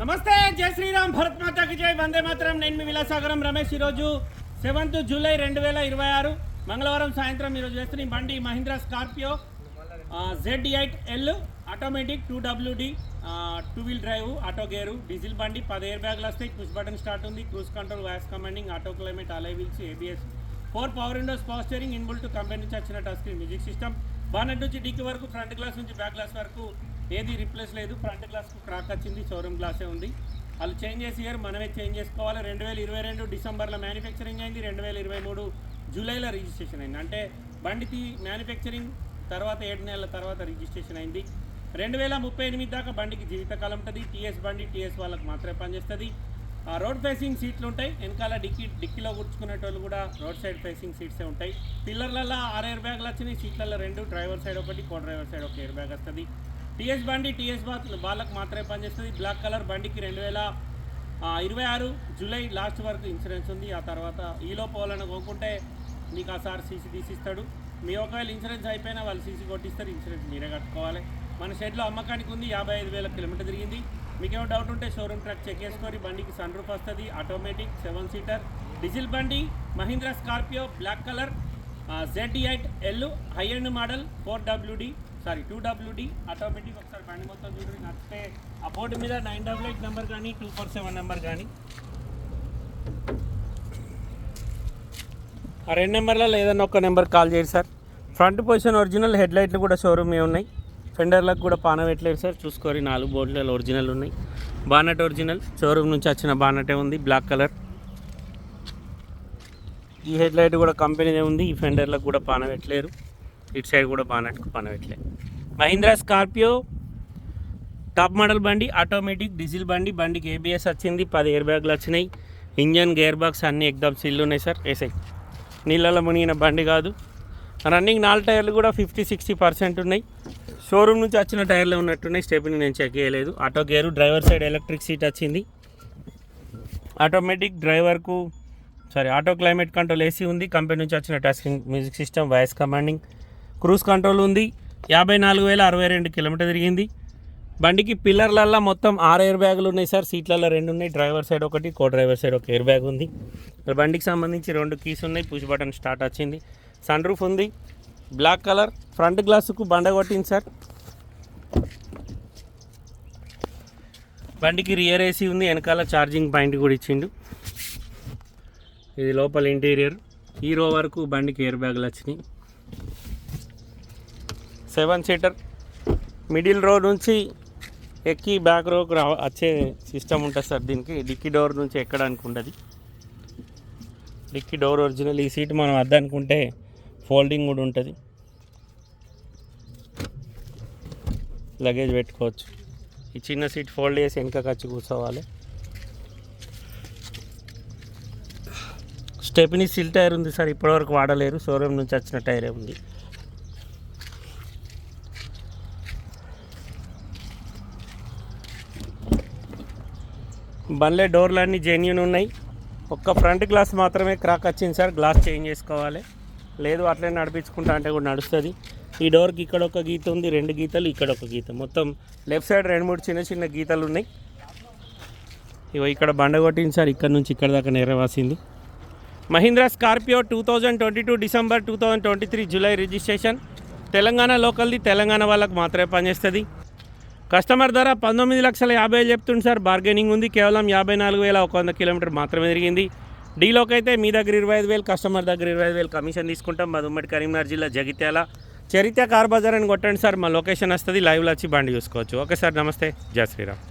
నమస్తే, జై శ్రీరామ్, భరత్ మాతాకి జై, వందే మాతరం. నేను మీ విలాసాగరం రమేష్. ఈరోజు 7th జూలై 2026 మంగళవారం సాయంత్రం ఈరోజు వేస్తున్న ఈ బండి Mahindra Scorpio Z8L automatic 2WD 2 wheel drive auto gear diesel బండి. 10 ఎయిర్ బ్యాగ్లు వస్తాయి, పుష్ బటన్ స్టార్ట్ ఉంది, cruise control, voice commanding, auto climate, alloy wheels, ABS, 4 power windows, power steering, inbuilt company నుంచి వచ్చిన touch screen music system. Bonnet నుంచి డిక్కీ వరకు, front glass నుంచి బ్యాక్ గ్లాస్ వరకు ఏది రిప్లేస్ లేదు. ఫ్రంట్ గ్లాస్కు క్రాక్ వచ్చింది, షోరూమ్ గ్లాసే ఉంది. వాళ్ళు చేంజ్ చేసి ఇయర్ మనమే చేంజ్ చేసుకోవాలి. 2022 డిసెంబర్లో మ్యానుఫ్యాక్చరింగ్ అయింది, 2023 జూలైలో రిజిస్ట్రేషన్ అయింది. అంటే బండికి మ్యానుఫ్యాక్చరింగ్ తర్వాత 7 నెలల తర్వాత రిజిస్ట్రేషన్ అయింది. 2038 దాకా బండికి జీవితకాలం ఉంటుంది. టీఎస్ బండి, టీఎస్ వాళ్ళకి మాత్రమే పనిచేస్తుంది. రోడ్ ఫేసింగ్ సీట్లు ఉంటాయి, వెనకాల డిక్కీలో కూర్చుకునేటోళ్ళు కూడా రోడ్ సైడ్ ఫేసింగ్ సీట్సే ఉంటాయి. పిల్లర్లలో 6 ఎయిర్ బ్యాగ్లు వచ్చినాయి, సీట్లలో 2, డ్రైవర్ సైడ్ ఒకటి, కో డ్రైవర్ సైడ్ ఒక ఎయిర్ బ్యాగ్ వస్తుంది. టీఎస్ బండి, టీఎస్ వాళ్ళకి మాత్రమే పనిచేస్తుంది. బ్లాక్ కలర్ బండికి 2026 జూలై లాస్ట్ వరకు ఇన్సూరెన్స్ ఉంది. ఆ తర్వాత ఈలోపు వాళ్ళని కొనుక్కుంటే మీకు ఆ సార్ సీసీ తీసిస్తాడు. మీ ఒకవేళ ఇన్సూరెన్స్ అయిపోయినా వాళ్ళు సీసీ కొట్టిస్తారు, ఇన్సూరెన్స్ మీరే కట్టుకోవాలి. మన షెడ్లో అమ్మకానికి ఉంది, 55,000 కిలోమీటర్ తిరిగింది. మీకేమో డౌట్ ఉంటే షోరూమ్ ట్రాక్ చెక్ చేసుకొని. బండికి సన్ రూఫ్ వస్తుంది, ఆటోమేటిక్ 7 సీటర్ డీజిల్ బండి, Mahindra Scorpio, black colour, Z8L high end model, 2WD automatic. ఒకసారి బండి మొత్తం చూడండి, నచ్చితే ఆ బోర్డు మీద 988 నెంబర్ కానీ 247 నెంబర్ కానీ ఆ 2 నెంబర్లలో ఏదన్నా ఒక నెంబర్ కాల్ చేయండి sir. Front position original, head లైట్లు కూడా షోరూమే ఉన్నాయి. ఫెండర్లకు కూడా పాన పెట్టలేదు సార్, చూసుకోరి. 4 బోర్డులలో ఒరిజినల్ ఉన్నాయి. బానెట్ ఒరిజినల్, షోరూమ్ నుంచి వచ్చిన బానెటే ఉంది, బ్లాక్ కలర్. ఈ హెడ్ లైట్ కూడా కంపెనీదే ఉంది. ఈ ఫెండర్లకు కూడా పాన పెట్టలేరు, ఇటు సైడ్ కూడా బానెట్కు పాన పెట్టలేదు. మహీంద్రా స్కార్పియో టాప్ మోడల్ బండి, ఆటోమేటిక్ డీజిల్ బండి. బండికి ABS వచ్చింది, 10 ఎయిర్ బ్యాగ్లు వచ్చినాయి. ఇంజన్, గేర్ బాక్స్ అన్నీ ఎక్దమ్ సిల్లు ఉన్నాయి సార్. వేసాయి, నీళ్ళలో మునిగిన బండి కాదు. రన్నింగ్ 4 టైర్లు కూడా 50-60% ఉన్నాయి. షోరూమ్ నుంచి వచ్చిన టైర్లు ఉన్నట్టున్నాయి. స్టెప్ని నేను చెక్ చేయలేదు. Auto gear, driver side electric seat వచ్చింది. ఆటోమేటిక్ డ్రైవర్కు ఆటో క్లైమేట్ కంట్రోల్ AC ఉంది. కంపెనీ నుంచి వచ్చిన touch screen music system, voice commanding, cruise control ఉంది. 54,062 కిలోమీటర్ తిరిగింది. బండికి పిల్లర్లల్లో మొత్తం 6 ఎయిర్ బ్యాగులు ఉన్నాయి సార్. సీట్లలో 2 ఉన్నాయి, డ్రైవర్ సైడ్ ఒకటి, కో డ్రైవర్ సైడ్ ఒక ఎయిర్ బ్యాగ్ ఉంది. బండికి సంబంధించి 2 కీస్ ఉన్నాయి, పుష్ బటన్ స్టార్ట్ వచ్చింది. సన్ రూఫ్ ఉంది, బ్లాక్ కలర్. ఫ్రంట్ గ్లాసుకు బండ కొట్టింది సార్. బండికి రియర్ AC ఉంది, వెనకాల ఛార్జింగ్ పాయింట్ కూడా ఇచ్చిండు. ఇది లోపల ఇంటీరియర్. ఈ రో వరకు బండికి ఎయిర్ బ్యాగులు వచ్చినాయి. 7 సీటర్. మిడిల్ రో నుంచి ఎక్కి బ్యాక్ రోకి వచ్చే సిస్టమ్ ఉంటుంది సార్. దీనికి డిక్కీ డోర్ నుంచి ఎక్కడానికి ఉండదు. డిక్కీ డోర్ ఒరిజినల్. ఈ సీట్ మనం వద్దనుకుంటే ఫోల్డింగ్ కూడా ఉంటుంది, లగేజ్ పెట్టుకోవచ్చు. ఈ చిన్న సీట్ ఫోల్డ్ చేసి వెనకకి వచ్చి కూర్చోవాలి. స్టెప్ని సిల్ టైర్ ఉంది సార్, ఇప్పటివరకు వాడలేరు, షోరూమ్ నుంచి వచ్చిన టైరే ఉంది. బండ్లే డోర్లు అన్నీ జెన్యూన్ ఉన్నాయి. ఒక్క ఫ్రంట్ గ్లాస్ మాత్రమే క్రాక్ వచ్చింది సార్, గ్లాస్ చేంజ్ చేసుకోవాలి. లేదు అట్లనే నడిపించుకుంటా అంటే కూడా నడుస్తుంది. ఈ డోర్కి ఇక్కడ ఒక గీత ఉంది, 2 గీతలు, ఇక్కడ ఒక గీత, మొత్తం లెఫ్ట్ సైడ్ 2-3 చిన్న చిన్న గీతలు ఉన్నాయి. ఇవో ఇక్కడ బండ కొట్టింది సార్, ఇక్కడ నుంచి ఇక్కడ దాకా నెరవాసింది. Mahindra Scorpio 2022 December 2023 July registration. Telangana లోకల్ది, తెలంగాణ వాళ్ళకు మాత్రమే పనిచేస్తుంది. కస్టమర్ ధర 19,50,000 చెప్తుంది సార్. బార్గెనింగ్ ఉంది. కేవలం 54,100 కిలోమీటర్ మాత్రమే తిరిగింది. డీలోకి అయితే మీ దగ్గర 25,000, కస్టమర్ దగ్గర 25,000 కమిషన్ తీసుకుంటాం. మాది ఉమ్మడి కరీంనగర్ జిల్లా, జగిత్యాల, చరిత్ర కార్ బజార్ అని కొట్టండి సార్, మా లొకేషన్ వస్తుంది. లైవ్లో వచ్చి బండి చూసుకోవచ్చు. ఓకే సార్, నమస్తే, జై శ్రీరామ్.